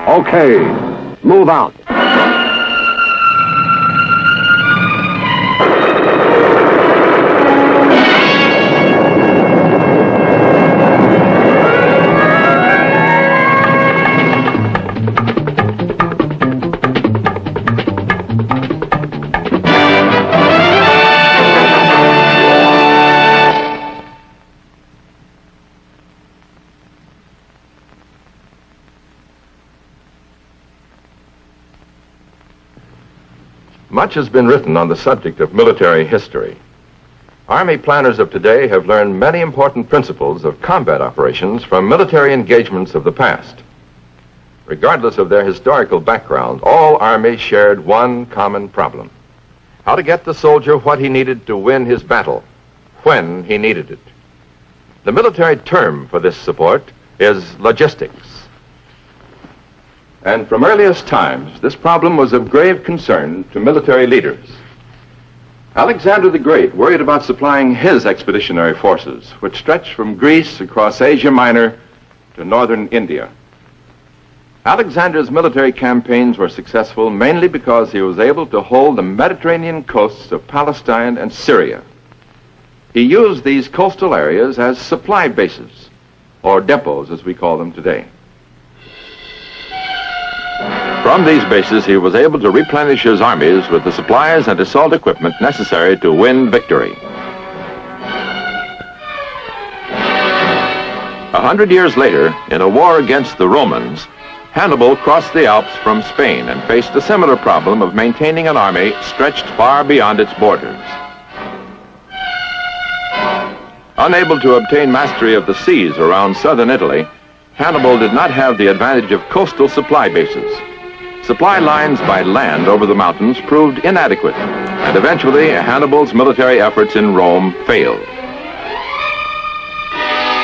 Okay, move out. Much has been written on the subject of military history. Army planners of today have learned many important principles of combat operations from military engagements of the past. Regardless of their historical background, all armies shared one common problem: how to get the soldier what he needed to win his battle, when he needed it. The military term for this support is logistics. And from earliest times, this problem was of grave concern to military leaders. Alexander the Great worried about supplying his expeditionary forces, which stretched from Greece across Asia Minor to northern India. Alexander's military campaigns were successful mainly because he was able to hold the Mediterranean coasts of Palestine and Syria. He used these coastal areas as supply bases, or depots as we call them today. From these bases, he was able to replenish his armies with the supplies and assault equipment necessary to win victory. 100 years later, in a war against the Romans, Hannibal crossed the Alps from Spain and faced a similar problem of maintaining an army stretched far beyond its borders. Unable to obtain mastery of the seas around southern Italy, Hannibal did not have the advantage of coastal supply bases. Supply lines by land over the mountains proved inadequate, and eventually Hannibal's military efforts in Rome failed.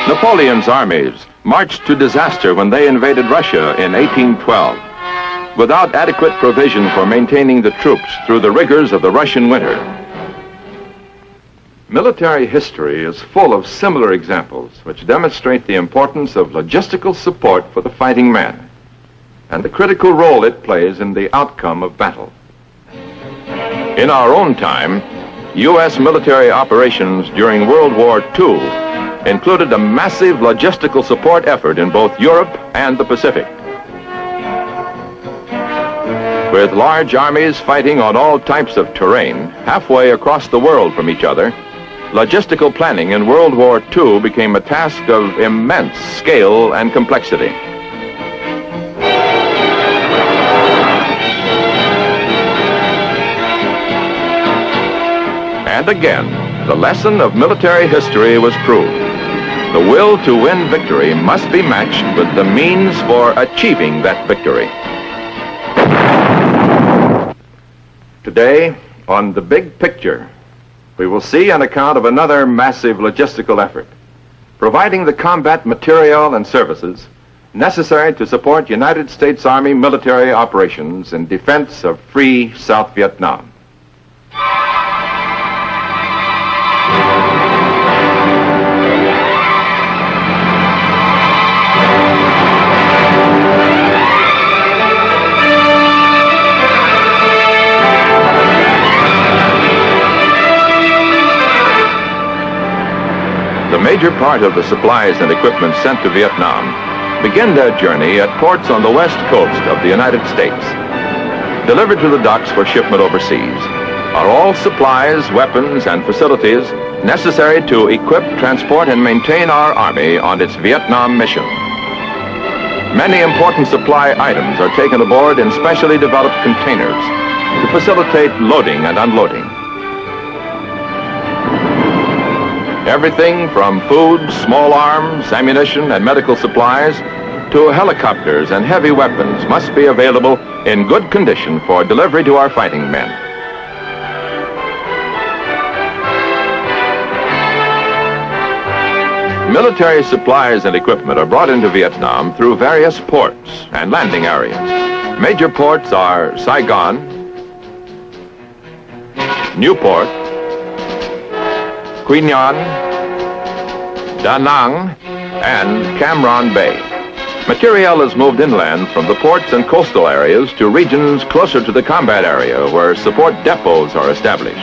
Napoleon's armies marched to disaster when they invaded Russia in 1812, without adequate provision for maintaining the troops through the rigors of the Russian winter. Military history is full of similar examples which demonstrate the importance of logistical support for the fighting man and the critical role it plays in the outcome of battle. In our own time, U.S. military operations during World War II included a massive logistical support effort in both Europe and the Pacific. With large armies fighting on all types of terrain halfway across the world from each other, logistical planning in World War II became a task of immense scale and complexity. And again, the lesson of military history was proved. The will to win victory must be matched with the means for achieving that victory. Today, on The Big Picture, we will see an account of another massive logistical effort, providing the combat material and services necessary to support United States Army military operations in defense of free South Vietnam. The major part of the supplies and equipment sent to Vietnam begin their journey at ports on the west coast of the United States. Delivered to the docks for shipment overseas are all supplies, weapons, and facilities necessary to equip, transport, and maintain our Army on its Vietnam mission. Many important supply items are taken aboard in specially developed containers to facilitate loading and unloading. Everything from food, small arms, ammunition, and medical supplies to helicopters and heavy weapons must be available in good condition for delivery to our fighting men. Military supplies and equipment are brought into Vietnam through various ports and landing areas. Major ports are Saigon, Newport, Quy Nhon, Da Nang, and Cam Ranh Bay. Materiel is moved inland from the ports and coastal areas to regions closer to the combat area where support depots are established.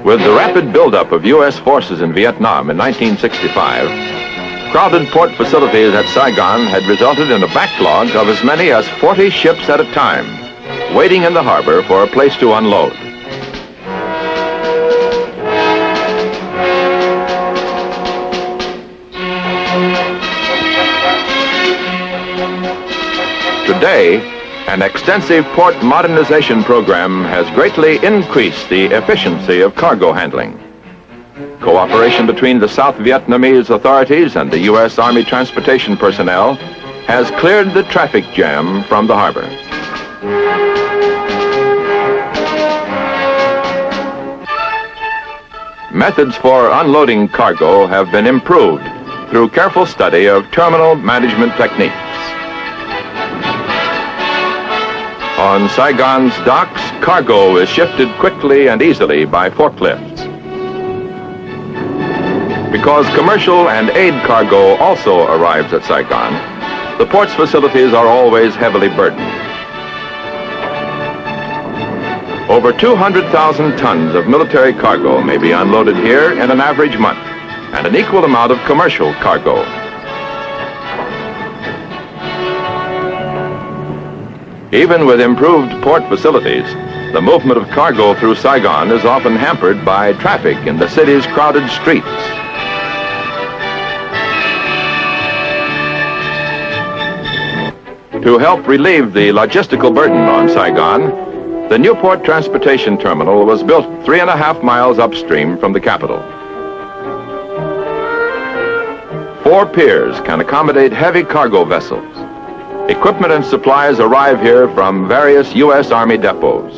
With the rapid buildup of U.S. forces in Vietnam in 1965, crowded port facilities at Saigon had resulted in a backlog of as many as 40 ships at a time, waiting in the harbor for a place to unload. Today, an extensive port modernization program has greatly increased the efficiency of cargo handling. Cooperation between the South Vietnamese authorities and the U.S. Army transportation personnel has cleared the traffic jam from the harbor. Methods for unloading cargo have been improved through careful study of terminal management techniques. On Saigon's docks, cargo is shifted quickly and easily by forklifts. Because commercial and aid cargo also arrives at Saigon, the port's facilities are always heavily burdened. Over 200,000 tons of military cargo may be unloaded here in an average month, and an equal amount of commercial cargo. Even with improved port facilities, the movement of cargo through Saigon is often hampered by traffic in the city's crowded streets. To help relieve the logistical burden on Saigon, the Newport Transportation Terminal was built 3.5 miles upstream from the capital. 4 piers can accommodate heavy cargo vessels. Equipment and supplies arrive here from various U.S. Army depots.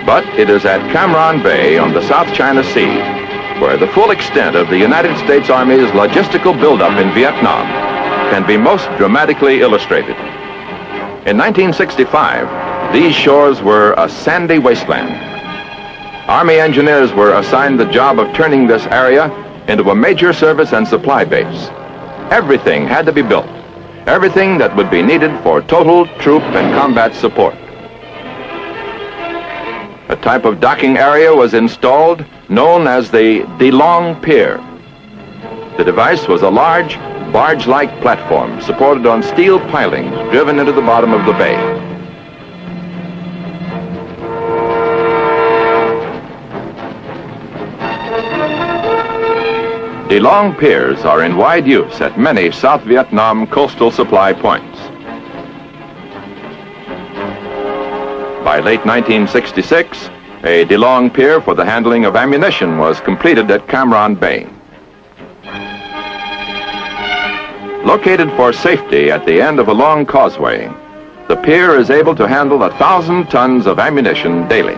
But it is at Cam Ranh Bay on the South China Sea where the full extent of the United States Army's logistical buildup in Vietnam can be most dramatically illustrated. In 1965, these shores were a sandy wasteland. Army engineers were assigned the job of turning this area into a major service and supply base. Everything had to be built, everything that would be needed for total troop and combat support. A type of docking area was installed known as the DeLong Pier. The device was a large, barge-like platform supported on steel pilings driven into the bottom of the bay. DeLong piers are in wide use at many South Vietnam coastal supply points. By late 1966, a DeLong pier for the handling of ammunition was completed at Cam Ranh Bay. Located for safety at the end of a long causeway, the pier is able to handle 1,000 tons of ammunition daily.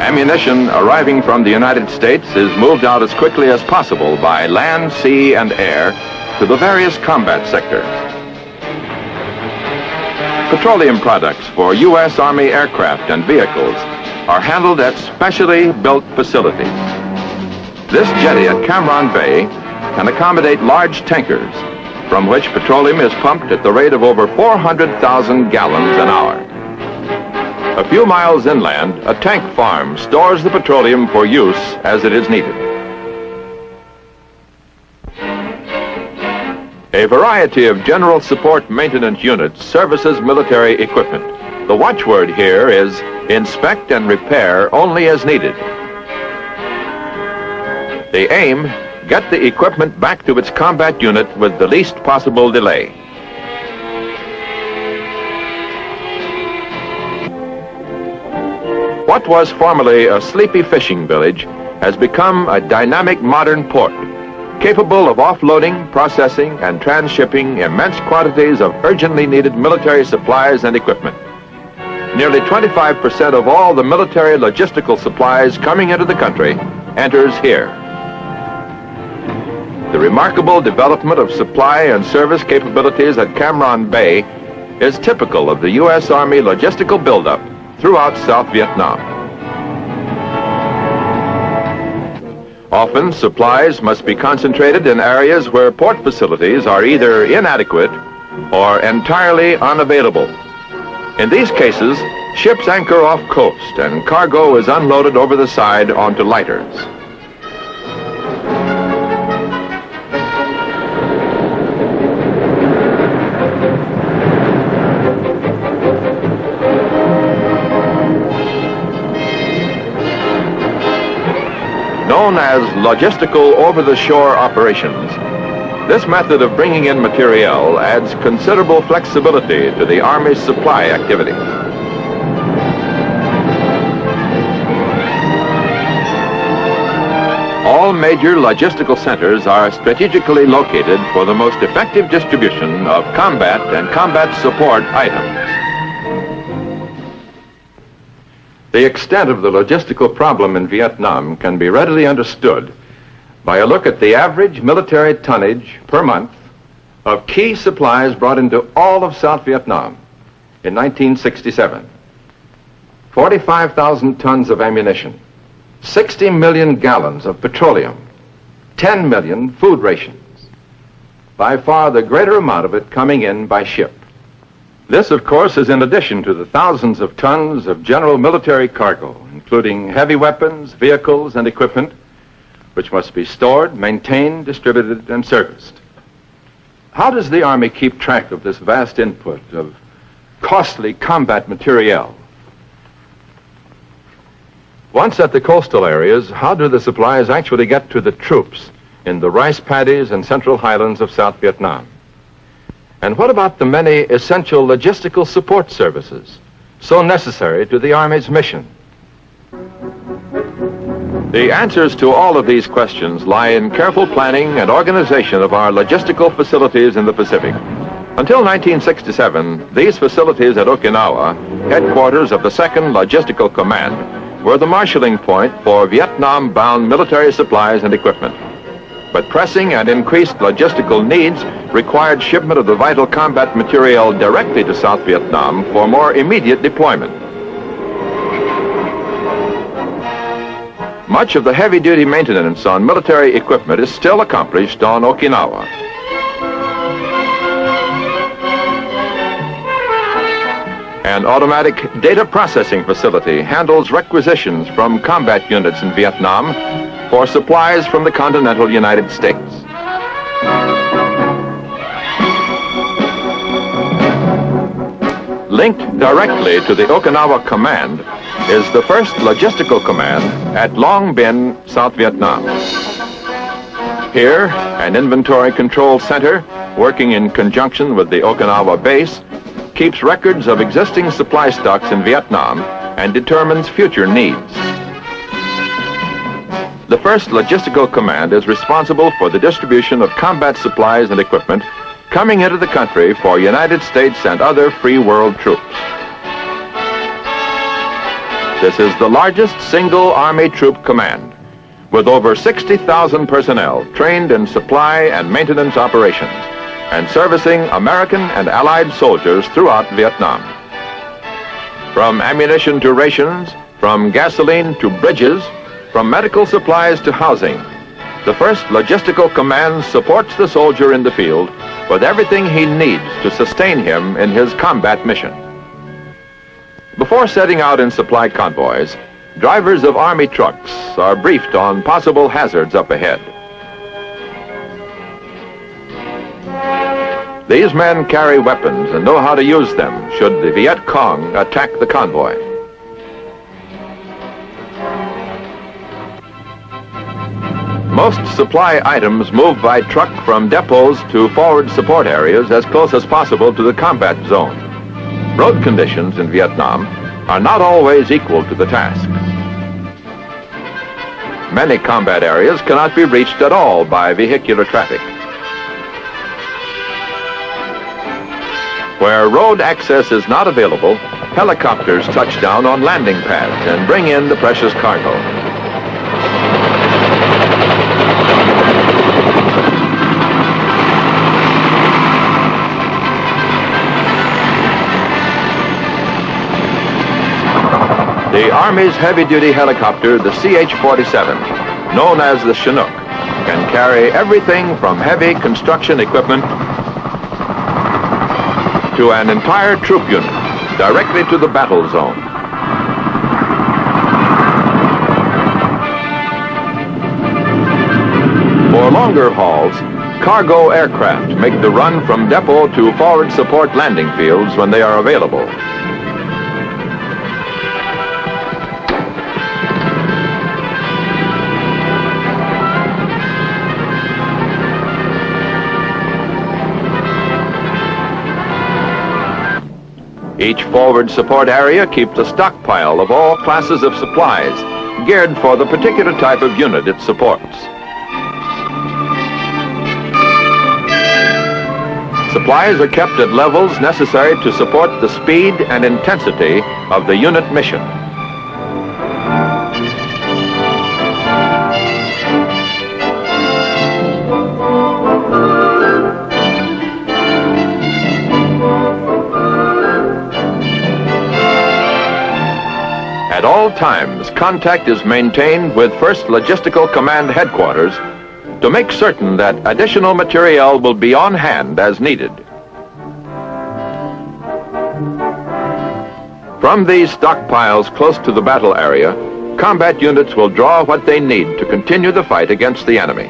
Ammunition arriving from the United States is moved out as quickly as possible by land, sea, and air to the various combat sectors. Petroleum products for U.S. Army aircraft and vehicles are handled at specially built facilities. This jetty at Cam Ranh Bay can accommodate large tankers from which petroleum is pumped at the rate of over 400,000 gallons an hour. A few miles inland, a tank farm stores the petroleum for use as it is needed. A variety of general support maintenance units services military equipment. The watchword here is inspect and repair only as needed. The aim, get the equipment back to its combat unit with the least possible delay. What was formerly a sleepy fishing village has become a dynamic modern port, capable of offloading, processing, and transshipping immense quantities of urgently needed military supplies and equipment. Nearly 25% of all the military logistical supplies coming into the country enters here. The remarkable development of supply and service capabilities at Cam Ranh Bay is typical of the U.S. Army logistical buildup throughout South Vietnam. Often, supplies must be concentrated in areas where port facilities are either inadequate or entirely unavailable. In these cases, ships anchor off coast and cargo is unloaded over the side onto lighters. Known as logistical over-the-shore operations, this method of bringing in materiel adds considerable flexibility to the Army's supply activity. All major logistical centers are strategically located for the most effective distribution of combat and combat support items. The extent of the logistical problem in Vietnam can be readily understood by a look at the average military tonnage per month of key supplies brought into all of South Vietnam in 1967. 45,000 tons of ammunition, 60 million gallons of petroleum, 10 million food rations, by far the greater amount of it coming in by ship. This, of course, is in addition to the thousands of tons of general military cargo, including heavy weapons, vehicles, and equipment, which must be stored, maintained, distributed, and serviced. How does the Army keep track of this vast input of costly combat materiel? Once at the coastal areas, how do the supplies actually get to the troops in the rice paddies and central highlands of South Vietnam? And what about the many essential logistical support services so necessary to the Army's mission? The answers to all of these questions lie in careful planning and organization of our logistical facilities in the Pacific. Until 1967, these facilities at Okinawa, headquarters of the 2nd Logistical Command, were the marshaling point for Vietnam-bound military supplies and equipment. But pressing and increased logistical needs required shipment of the vital combat materiel directly to South Vietnam for more immediate deployment. Much of the heavy-duty maintenance on military equipment is still accomplished on Okinawa. An automatic data processing facility handles requisitions from combat units in Vietnam for supplies from the continental United States. Linked directly to the Okinawa Command is the 1st Logistical Command at Long Binh, South Vietnam. Here, an inventory control center, working in conjunction with the Okinawa base, keeps records of existing supply stocks in Vietnam and determines future needs. The 1st Logistical Command is responsible for the distribution of combat supplies and equipment coming into the country for United States and other free world troops. This is the largest single Army troop command, with over 60,000 personnel trained in supply and maintenance operations and servicing American and Allied soldiers throughout Vietnam. From ammunition to rations, from gasoline to bridges, from medical supplies to housing, the 1st Logistical Command supports the soldier in the field with everything he needs to sustain him in his combat mission. Before setting out in supply convoys, drivers of Army trucks are briefed on possible hazards up ahead. These men carry weapons and know how to use them should the Viet Cong attack the convoy. Most supply items move by truck from depots to forward support areas as close as possible to the combat zone. Road conditions in Vietnam are not always equal to the task. Many combat areas cannot be reached at all by vehicular traffic. Where road access is not available, helicopters touch down on landing pads and bring in the precious cargo. The Army's heavy-duty helicopter, the CH-47, known as the Chinook, can carry everything from heavy construction equipment to an entire troop unit directly to the battle zone. For longer hauls, cargo aircraft make the run from depot to forward support landing fields when they are available. Each forward support area keeps a stockpile of all classes of supplies geared for the particular type of unit it supports. Supplies are kept at levels necessary to support the speed and intensity of the unit mission. At all times, contact is maintained with 1st Logistical Command Headquarters to make certain that additional materiel will be on hand as needed. From these stockpiles close to the battle area, combat units will draw what they need to continue the fight against the enemy.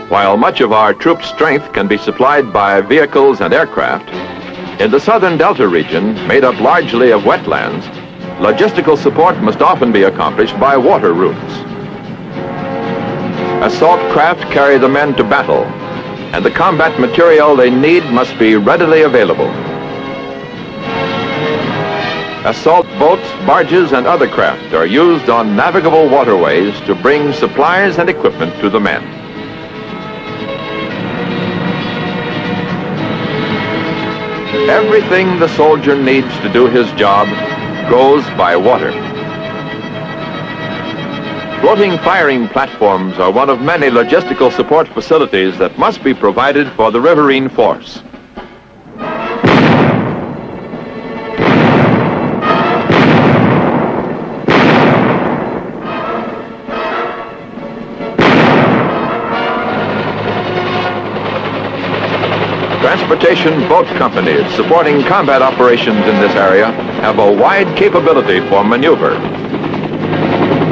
While much of our troop strength can be supplied by vehicles and aircraft, in the southern Delta region, made up largely of wetlands, logistical support must often be accomplished by water routes. Assault craft carry the men to battle, and the combat material they need must be readily available. Assault boats, barges, and other craft are used on navigable waterways to bring supplies and equipment to the men. Everything the soldier needs to do his job goes by water. Floating firing platforms are one of many logistical support facilities that must be provided for the riverine force. Transportation boat companies supporting combat operations in this area have a wide capability for maneuver.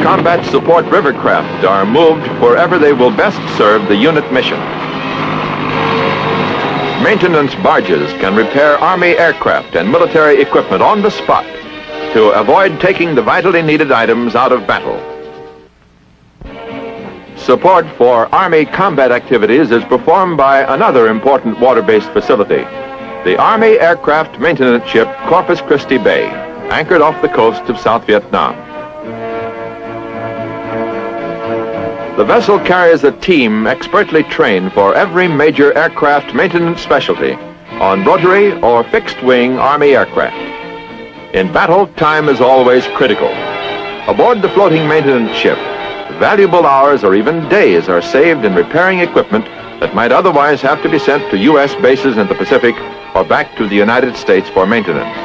Combat support rivercraft are moved wherever they will best serve the unit mission. Maintenance barges can repair Army aircraft and military equipment on the spot to avoid taking the vitally needed items out of battle. Support for Army combat activities is performed by another important water-based facility, the Army Aircraft Maintenance Ship Corpus Christi Bay, anchored off the coast of South Vietnam. The vessel carries a team expertly trained for every major aircraft maintenance specialty on rotary or fixed-wing Army aircraft. In battle, time is always critical. Aboard the floating maintenance ship, valuable hours or even days are saved in repairing equipment that might otherwise have to be sent to U.S. bases in the Pacific or back to the United States for maintenance.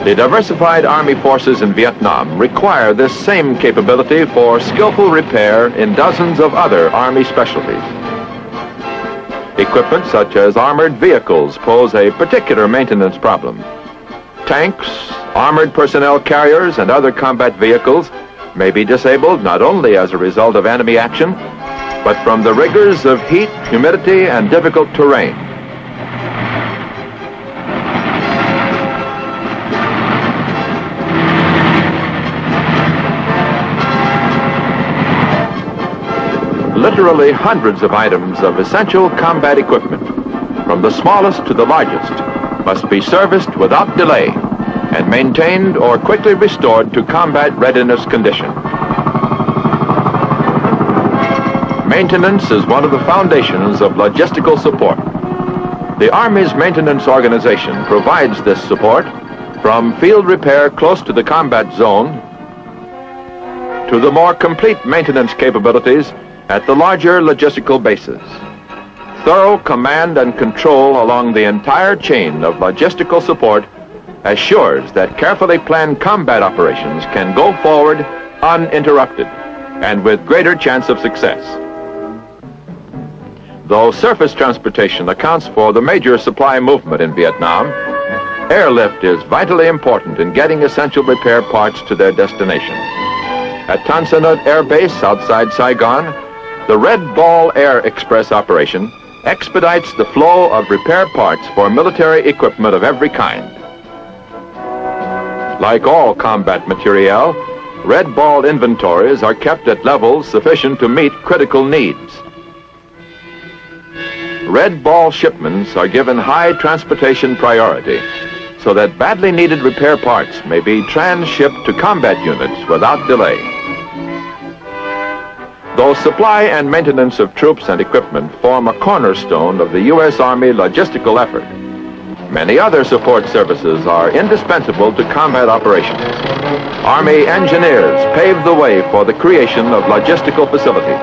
The diversified Army forces in Vietnam require this same capability for skillful repair in dozens of other Army specialties. Equipment such as armored vehicles pose a particular maintenance problem. Tanks, armored personnel carriers, and other combat vehicles may be disabled not only as a result of enemy action, but from the rigors of heat, humidity, and difficult terrain. Literally hundreds of items of essential combat equipment, from the smallest to the largest, must be serviced without delay and maintained or quickly restored to combat readiness condition. Maintenance is one of the foundations of logistical support. The Army's maintenance organization provides this support from field repair close to the combat zone to the more complete maintenance capabilities at the larger logistical bases. thorough command and control along the entire chain of logistical support assures that carefully planned combat operations can go forward uninterrupted and with greater chance of success. Though surface transportation accounts for the major supply movement in Vietnam, airlift is vitally important in getting essential repair parts to their destination. At Tan Son Nhut Air Base outside Saigon, the Red Ball Air Express operation expedites the flow of repair parts for military equipment of every kind. Like all combat materiel, Red Ball inventories are kept at levels sufficient to meet critical needs. Red Ball shipments are given high transportation priority so that badly needed repair parts may be transshipped to combat units without delay. Though supply and maintenance of troops and equipment form a cornerstone of the U.S. Army logistical effort, many other support services are indispensable to combat operations. Army engineers paved the way for the creation of logistical facilities.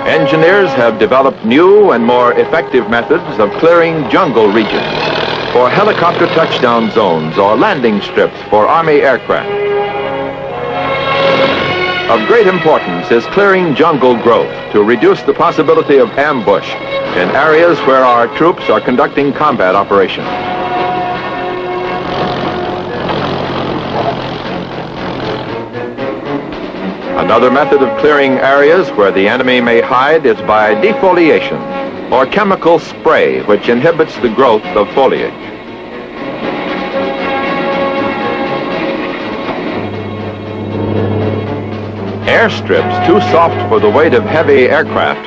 Engineers have developed new and more effective methods of clearing jungle regions for helicopter touchdown zones or landing strips for Army aircraft. Of great importance is clearing jungle growth to reduce the possibility of ambush in areas where our troops are conducting combat operations. Another method of clearing areas where the enemy may hide is by defoliation or chemical spray, which inhibits the growth of foliage. Airstrips too soft for the weight of heavy aircraft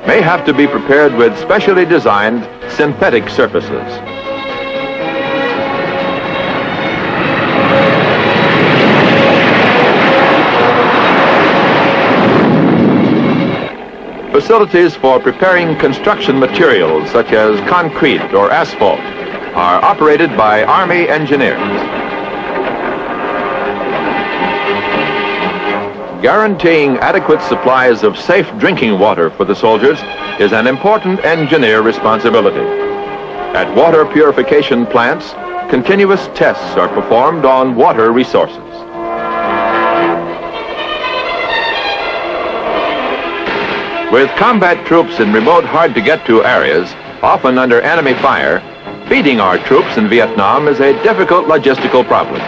may have to be prepared with specially designed synthetic surfaces. Facilities for preparing construction materials such as concrete or asphalt are operated by Army engineers. Guaranteeing adequate supplies of safe drinking water for the soldiers is an important engineer responsibility. At water purification plants, continuous tests are performed on water resources. With combat troops in remote, hard-to-get-to areas, often under enemy fire, feeding our troops in Vietnam is a difficult logistical problem.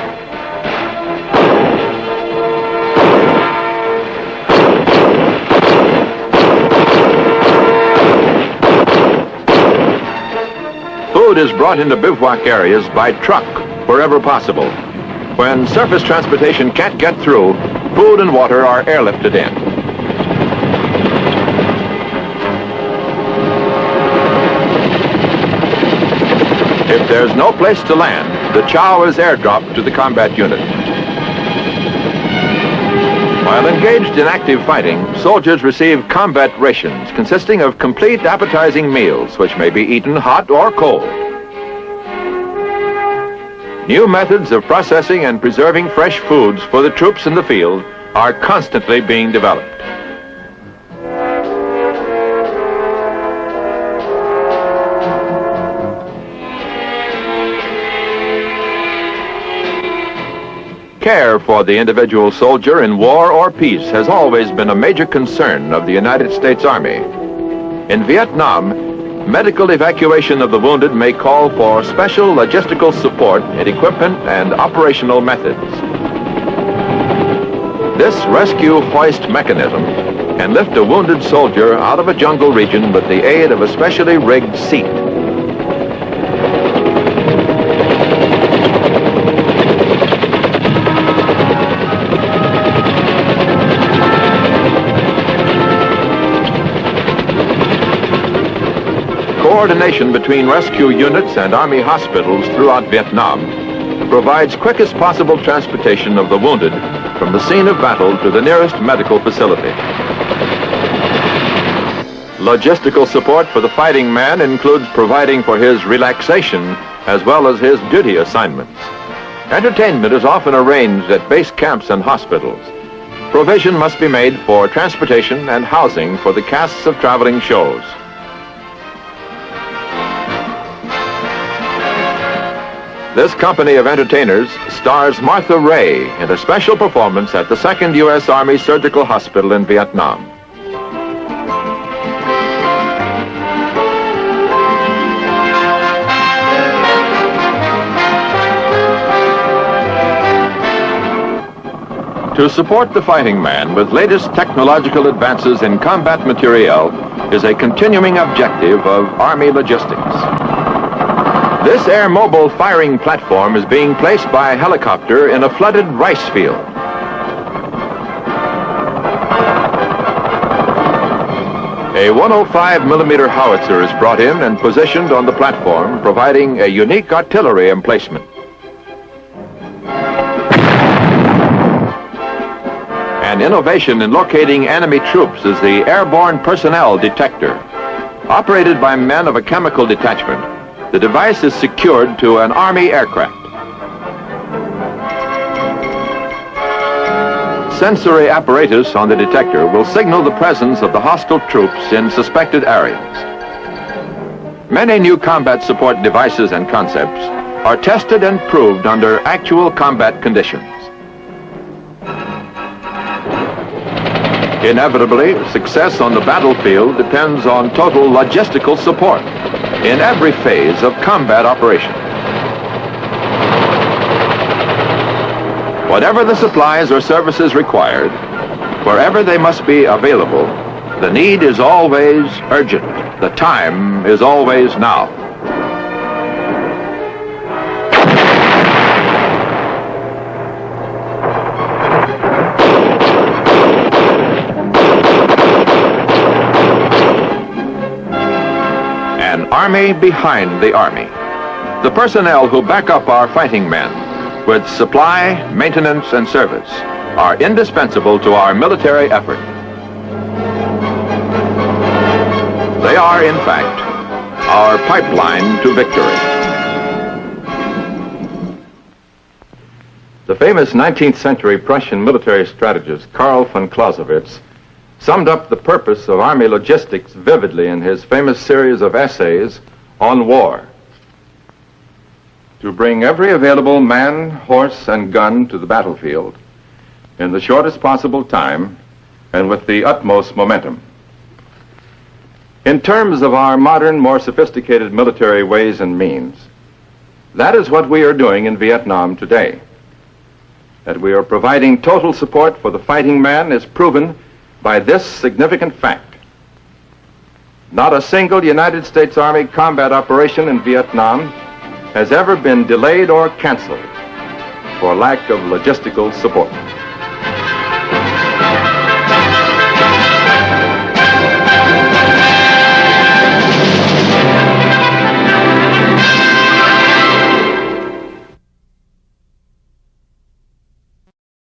Food is brought into bivouac areas by truck wherever possible. When surface transportation can't get through, food and water are airlifted in. If there's no place to land, the chow is airdropped to the combat unit. While engaged in active fighting, soldiers receive combat rations consisting of complete appetizing meals which may be eaten hot or cold. New methods of processing and preserving fresh foods for the troops in the field are constantly being developed. Care for the individual soldier in war or peace has always been a major concern of the United States Army. In Vietnam, medical evacuation of the wounded may call for special logistical support in equipment and operational methods. This rescue hoist mechanism can lift a wounded soldier out of a jungle region with the aid of a specially rigged seat. Coordination between rescue units and Army hospitals throughout Vietnam provides quickest possible transportation of the wounded from the scene of battle to the nearest medical facility. Logistical support for the fighting man includes providing for his relaxation as well as his duty assignments. Entertainment is often arranged at base camps and hospitals. provision must be made for transportation and housing for the casts of traveling shows. This company of entertainers stars Martha Ray in a special performance at the 2nd U.S. Army Surgical Hospital in Vietnam. To support the fighting man with latest technological advances in combat materiel is a continuing objective of Army logistics. This air-mobile firing platform is being placed by helicopter in a flooded rice field. A 105mm howitzer is brought in and positioned on the platform, providing a unique artillery emplacement. An innovation in locating enemy troops is the airborne personnel detector. Operated by men of a chemical detachment, the device is secured to an Army aircraft. Sensory apparatus on the detector will signal the presence of the hostile troops in suspected areas. Many new combat support devices and concepts are tested and proved under actual combat conditions. Inevitably, success on the battlefield depends on total logistical support in every phase of combat operation. Whatever the supplies or services required, wherever they must be available, the need is always urgent. The time is always now. Army behind the Army. The personnel who back up our fighting men with supply, maintenance, and service are indispensable to our military effort. They are, in fact, our pipeline to victory. The famous 19th century Prussian military strategist Karl von Clausewitz summed up the purpose of Army logistics vividly in his famous series of essays on war. To bring every available man, horse, and gun to the battlefield in the shortest possible time and with the utmost momentum. In terms of our modern, more sophisticated military ways and means, that is what we are doing in Vietnam today. That we are providing total support for the fighting man is proven by this significant fact. Not a single United States Army combat operation in Vietnam has ever been delayed or canceled for lack of logistical support.